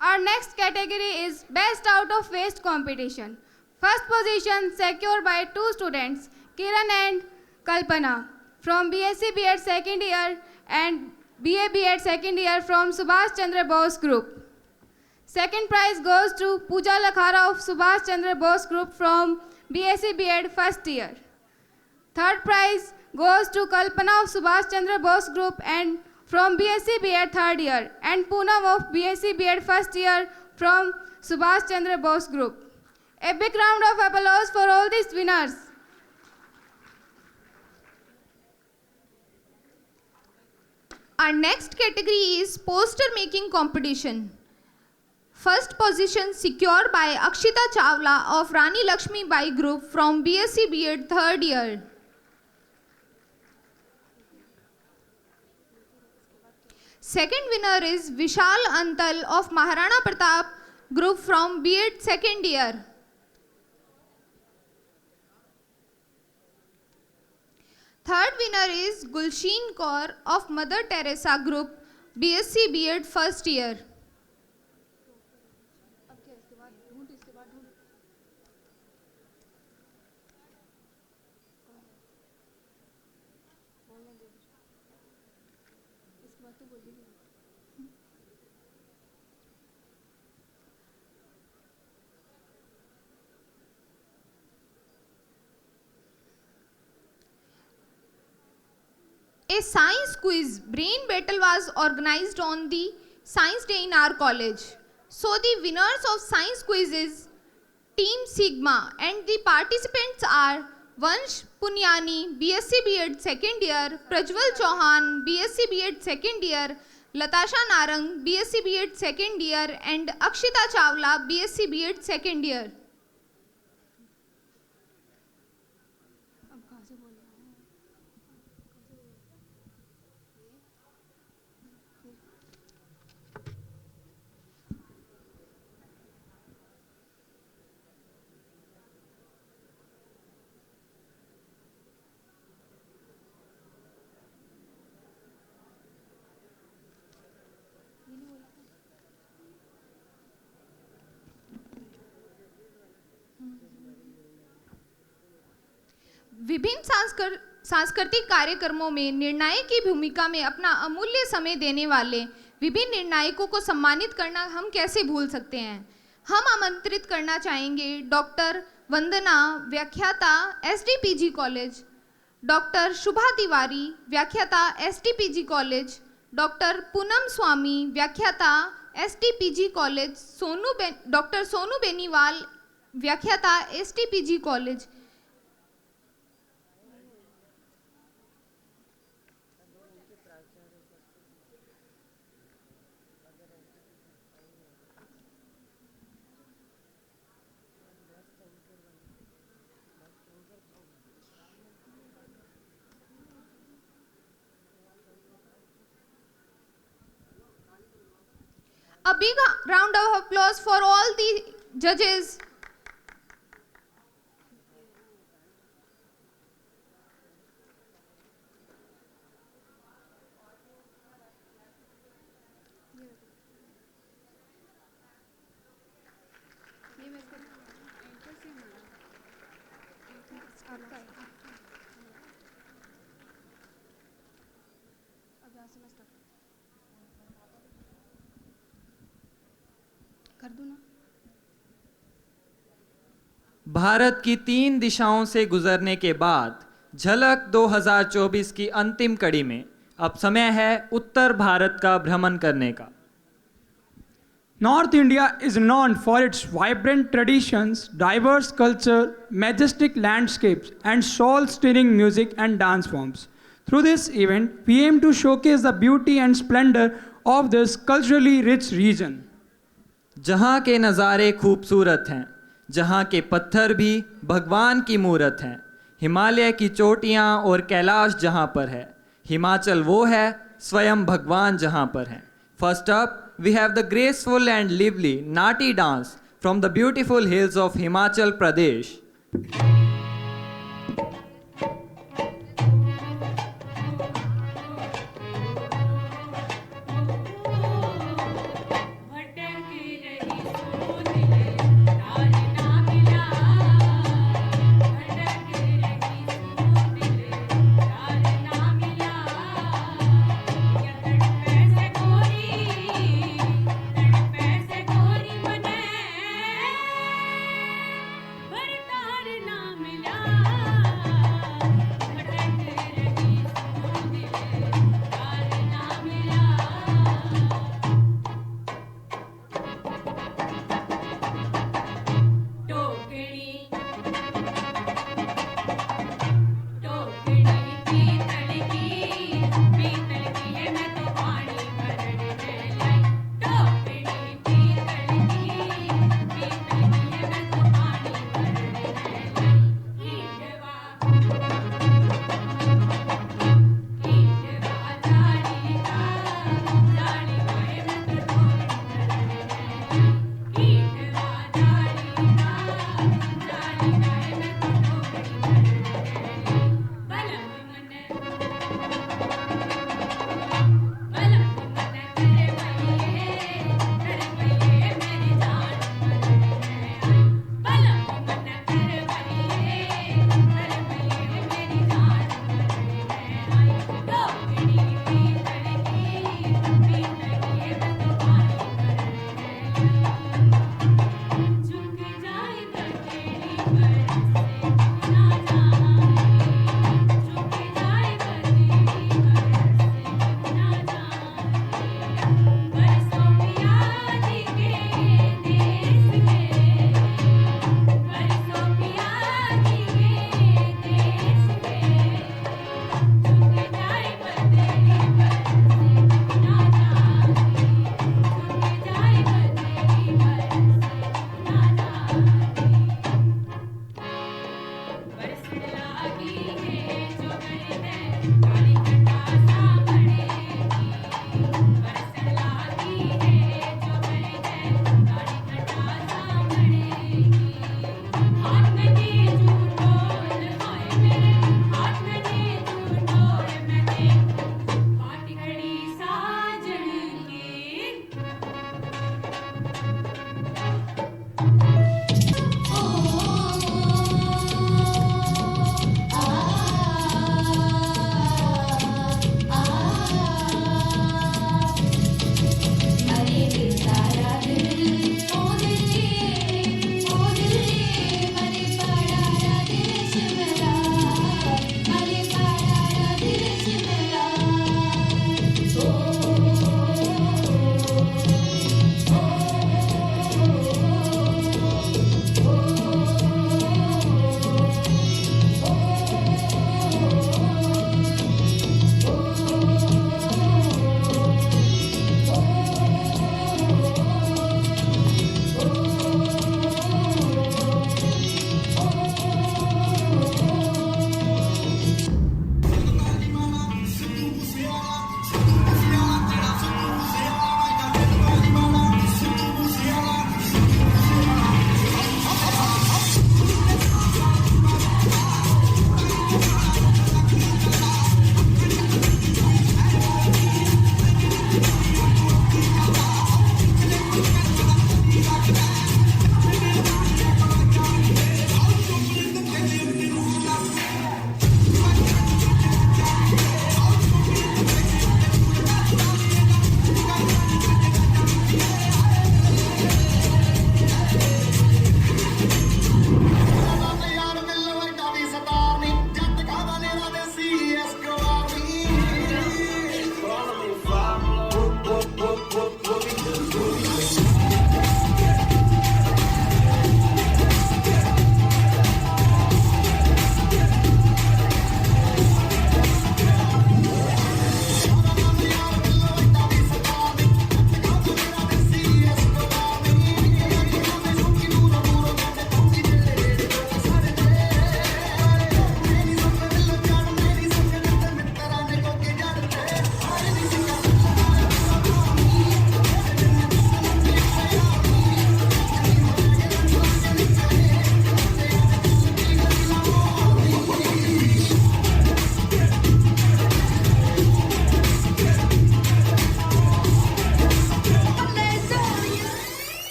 Our next category is Best Out of Waste competition. First position secured by two students, Kiran and Kalpana from BSc B.Ed second year and BA B.Ed second year from Subhash Chandra Bose Group. Second prize goes to Pooja Lakhara of Subhash Chandra Bose Group from BSc B.Ed first year. Third prize goes to Kalpana of Subhash Chandra Bose Group and from BSc B.Ed third year and Poonam of BSc B.Ed first year from Subhash Chandra Bose Group. A big round of applause for all these winners. Our next category is poster making competition. First position secured by Akshita Chawla of Rani Lakshmi Bai Group from BSc B.Ed third year. Second winner is Vishal Antal of Maharana Pratap Group from B.Ed second year. Third winner is Gulshin Kaur of Mother Teresa Group, BSc B.Ed first year. A science quiz brain battle was organized on the Science Day in our college. So the winners of science quiz is Team Sigma and the participants are Vansh Punyani, BSc B.Ed second year, Prajwal Chauhan, BSc B.Ed second year, Latasha Narang, BSc B.Ed second year and Akshita Chawla, BSc B.Ed second year. विभिन्न सांस्कृतिक कार्यक्रमों में निर्णायक की भूमिका में अपना अमूल्य समय देने वाले विभिन्न निर्णायकों को सम्मानित करना हम कैसे भूल सकते हैं। हम आमंत्रित करना चाहेंगे डॉक्टर वंदना, व्याख्याता SDPG college, doctor Shubha Tiwari, व्याख्याता SDPG college, doctor Poonam Swami, व्याख्याता SDPG college, doctor Sonu Beniwal, व्याख्याता SDPG college. A big round of applause for all the judges. Bharat की 3 दिशाओं से गुजरने के बाद झलक 2024 की अंतिम कड़ी में अब समय है उत्तर भारत का भ्रमण करने का। North India is known for its vibrant traditions, diverse culture, majestic landscapes, and soul-stirring music and dance forms. Through this event, we aim to showcase the beauty and splendor of this culturally rich region. जहाँ के नज़ारे खूबसूरत हैं, जहाँ के पत्थर भी भगवान की मूरत हैं, हिमालय की चोटियाँ और कैलाश जहाँ पर है, हिमाचल वो है स्वयं भगवान जहाँ पर हैं। First up, we have the graceful and lively Nati dance from the beautiful hills of Himachal Pradesh. नाम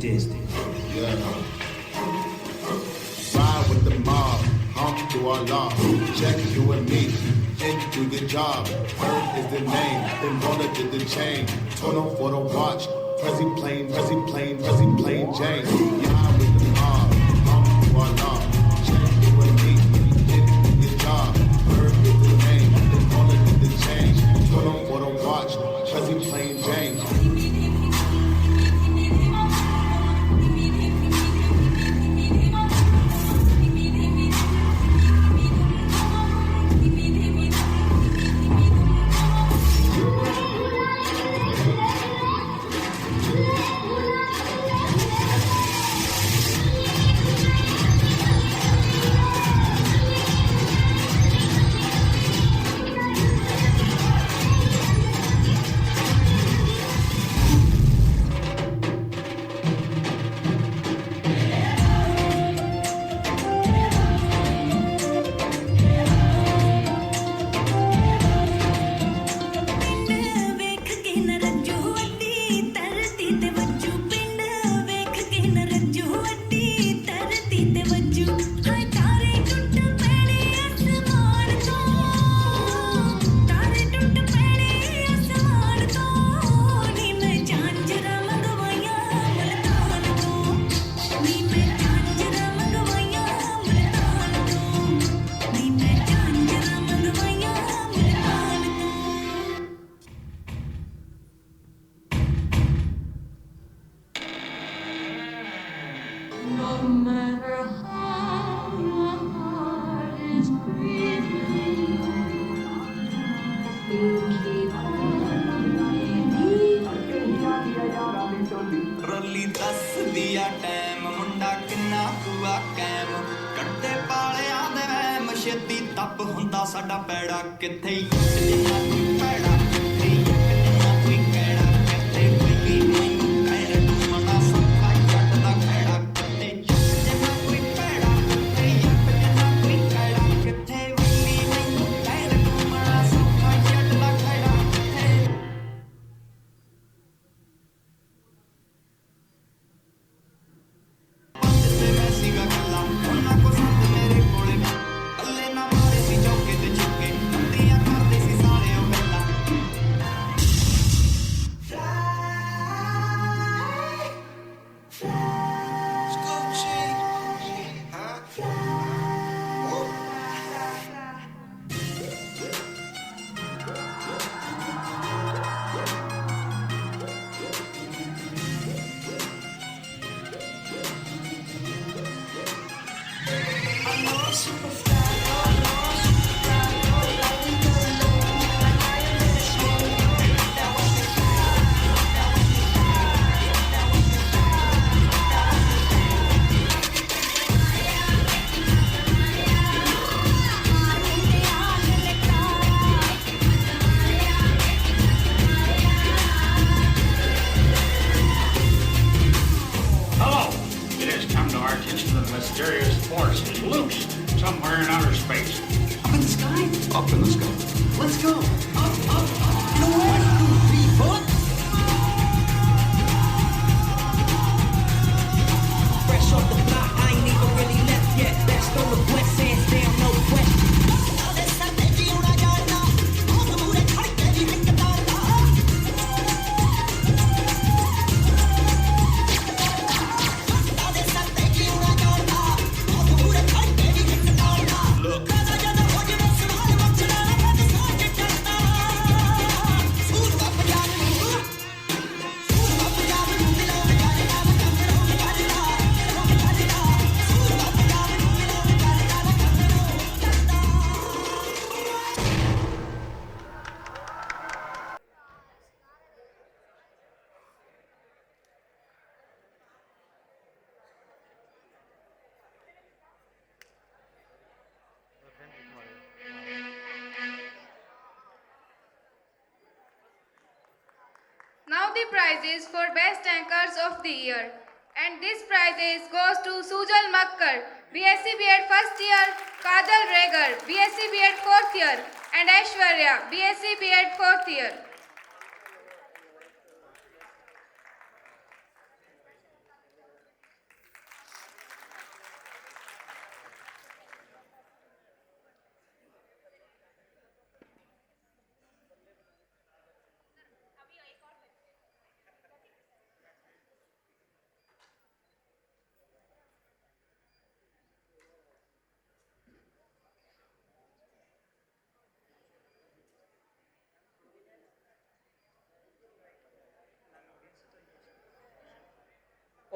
Disney. Ride with the mob, hum to our law. Check you and me, and do your job. Bird is the name, then roller did the chain. Tono for the watch, Prezi plain Jane. Ride with the mob, hum to our law. Check you and me, and do your job. Bird is the name, then roller did the chain. Tono for the watch, Prezi plain Jane. ਰੋਲੀ ਦੱਸਦੀ ਆ time ਮੁੰਡਾ ਕਿੰਨਾ ਕੁਆ ਕੈਮ ਕੱਟੇ ਪਾਲਿਆਂ ਦੇ ਵਹਿਮ ਛੇਤੀ ਤੱਪ ਹੁੰਦਾ ਸਾਡਾ ਪੈੜਾ ਕਿੱਥੇ ਜਿੰਨਾ ਕੋਈ ਪੈੜਾ ਕਿੱਥੇ ਜਿੰਨਾ ਕੋਈ ਕਿਹੜਾ ਕਿੱਥੇ ਕੋਈ ਵੀ ਮੈਨੂੰ ਕਹਿ ਮਨਾ ਸੱਖਾ ਜੱਟ ਦਾ ਖੈੜਾ ਕਿੱਥੇ ਜਿੰਨਾ ਕੋਈ ਪੈੜਾ ਕਿੱਥੇ ਜਿੰਨਾ ਕੋਈ ਕਿਹੜਾ ਕਿੱਥੇ ਵੀ ਮੈਨੂੰ ਕਹਿ ਮਨਾ ਸੱਖਾ ਜੱਟ ਦਾ ਖੈੜਾ ਕਿੱਥੇ Hello! It has come to our attention that a mysterious force is loose somewhere in outer space. Up in the sky? Up in the sky. Let's go. Up. You know what? 2, 3, 4. Fresh off the block, I ain't even really left yet. Best on the west, hands down, no question. Now the prizes for best anchors of the year. And this prizes goes to Sujal Makkar, BSc B.Ed first year, Kadal Regar, BSc B.Ed fourth year, and Aishwarya, BSc B.Ed fourth year.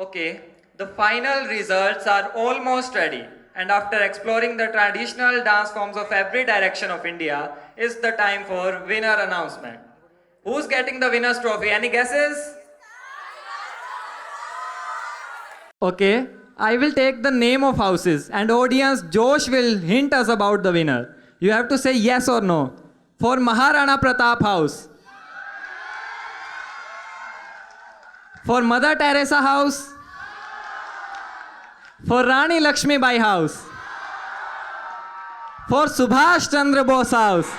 Okay, the final results are almost ready. And after exploring the traditional dance forms of every direction of India, is the time for winner announcement. Who's getting the winner's trophy? Any guesses? Okay, I will take the name of houses and audience Josh will hint us about the winner. You have to say yes or no. For Maharana Pratap House. For Mother Teresa House. For Rani Lakshmi Bai House. For Subhash Chandra Bose House.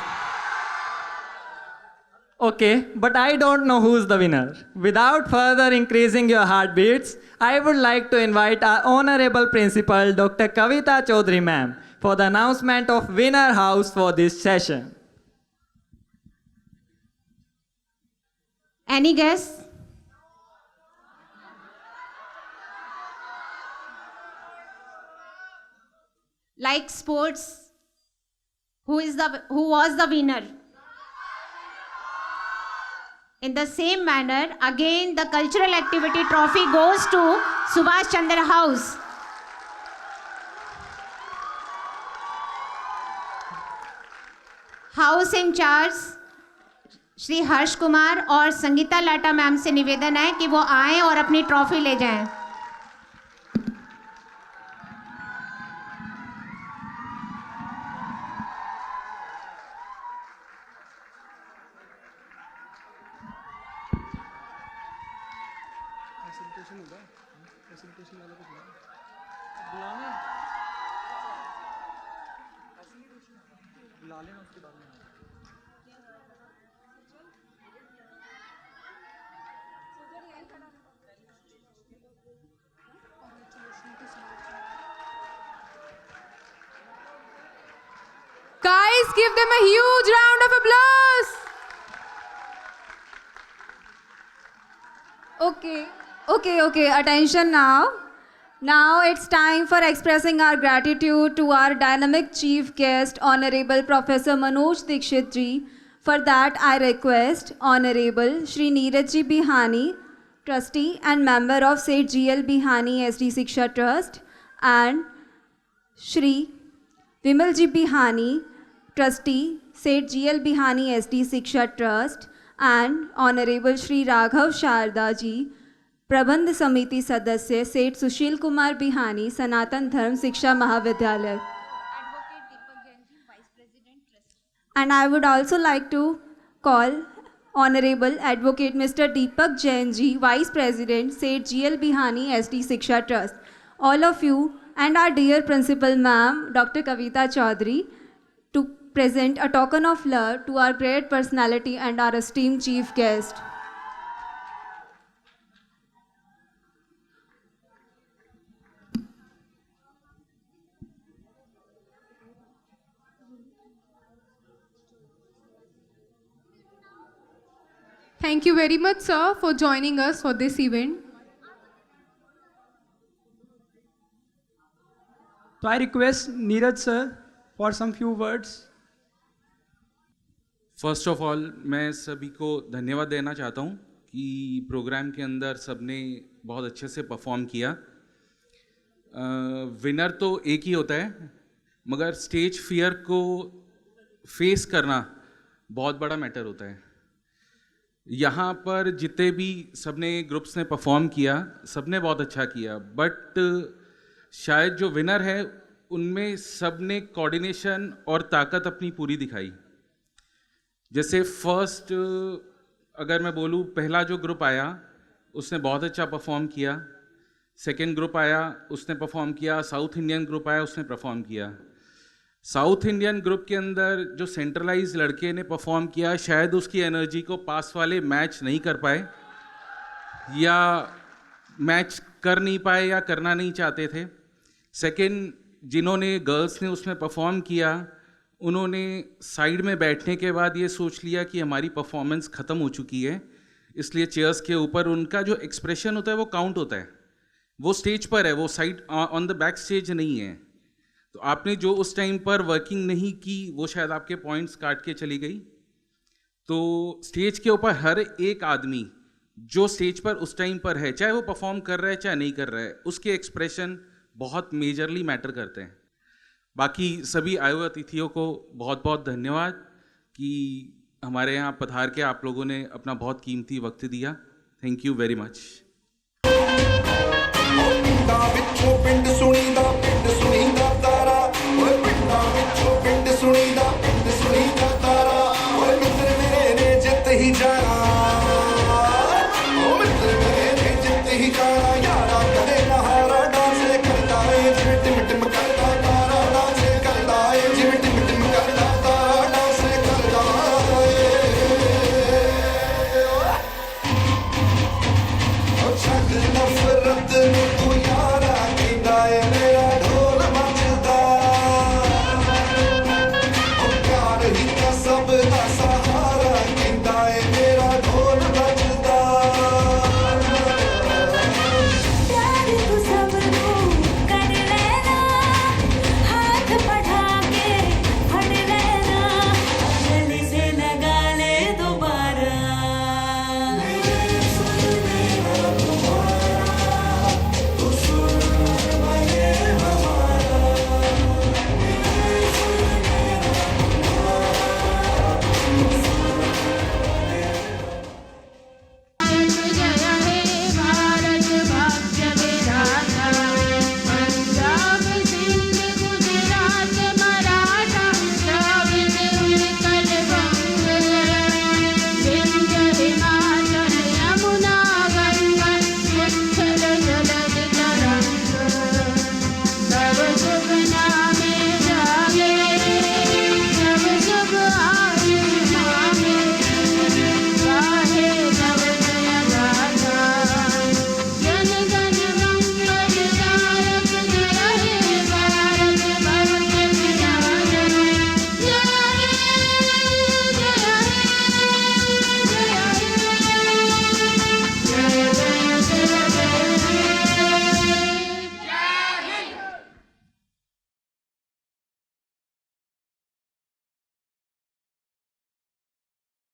Okay, but I don't know who's the winner. Without further increasing your heartbeats, I would like to invite our Honorable Principal, Dr. Kavita Chaudhary ma'am, for the announcement of winner house for this session. Any guess? Like sports, who was the winner? In the same manner, again the cultural activity trophy goes to Subhash Chandra House. House incharge Shri Harsh Kumar और संगीता लाटा ma'am से निवेदन है कि वो आएं और अपनी trophy ले जाएं। Guys, give them a huge round of applause. Okay, attention now. Now it's time for expressing our gratitude to our dynamic chief guest, Honorable Professor Manoj Dikshit ji. For that, I request Honorable Shri Neeraj ji Bihani, Trustee and member of Seth GL Bihani SD Shiksha Trust, and Shri Vimal ji Bihani, Trustee, Seth GL Bihani SD Shiksha Trust, and Honorable Shri Raghav Sharda ji, Prabandh Samiti Sadasya, Seth Sushil Kumar Bihani, Sanatan Dharm Shiksha Mahavidyalaya. And I would also like to call Honorable Advocate Mr. Deepak Jain ji, Vice President, Seth GL Bihani SD Shiksha Trust. All of you and our dear Principal Ma'am, Dr. Kavita Chaudhary, to present a token of love to our great personality and our esteemed chief guest. Thank you very much, sir, for joining us for this event. So I request Neeraj sir for some few words. First of all मैं सभी को धन्यवाद देना चाहता हूँ कि programme के अंदर सबने बहुत अच्छे से परफॉर्म किया। विनर तो एक ही होता है, मगर स्टेज फियर को फेस करना बहुत बड़ा मैटर होता है। यहाँ पर जितने भी सबने ग्रुप्स ने परफॉर्म किया, सबने बहुत अच्छा किया, बट शायद जो विनर है उनमें सबने कोऑर्डिनेशन और ताकत अपनी पूरी दिखाई। जैसे फर्स्ट अगर मैं बोलूँ, पहला जो ग्रुप आया उसने बहुत अच्छा परफॉर्म किया, सेकंड ग्रुप आया उसने परफॉर्म किया, साउथ इंडियन ग्रुप आया उसने परफॉर्म किया। साउथ इंडियन ग्रुप के अंदर जो सेंट्रलाइज लड़के ने परफॉर्म किया, शायद उसकी एनर्जी को पास वाले मैच नहीं कर पाए या मैच कर नहीं पाए या करना नहीं चाहते थे। सेकंड जिन्होंने गर्ल्स ने उसमें परफॉर्म किया, उन्होंने साइड में बैठने के बाद ये सोच लिया कि हमारी परफॉर्मेंस ख़त्म हो चुकी है, इसलिए चेयर्स के ऊपर उनका जो एक्सप्रेशन होता है वो काउंट होता है। वो स्टेज पर है, वो side on the back stage नहीं है। तो आपने जो उस टाइम पर वर्किंग नहीं की वो शायद आपके पॉइंट्स काट के चली गई। तो स्टेज के ऊपर हर एक आदमी जो स्टेज पर उस टाइम पर है, चाहे वो परफॉर्म कर रहा है चाहे नहीं कर रहा है, उसके एक्सप्रेशन बहुत मेजरली मैटर करते हैं। बाकी सभी आए हुए अतिथियों को बहुत बहुत धन्यवाद कि हमारे यहाँ पधार के आप लोगों ने अपना बहुत कीमती वक्त दिया। Thank you very much. पिंड सुनी दा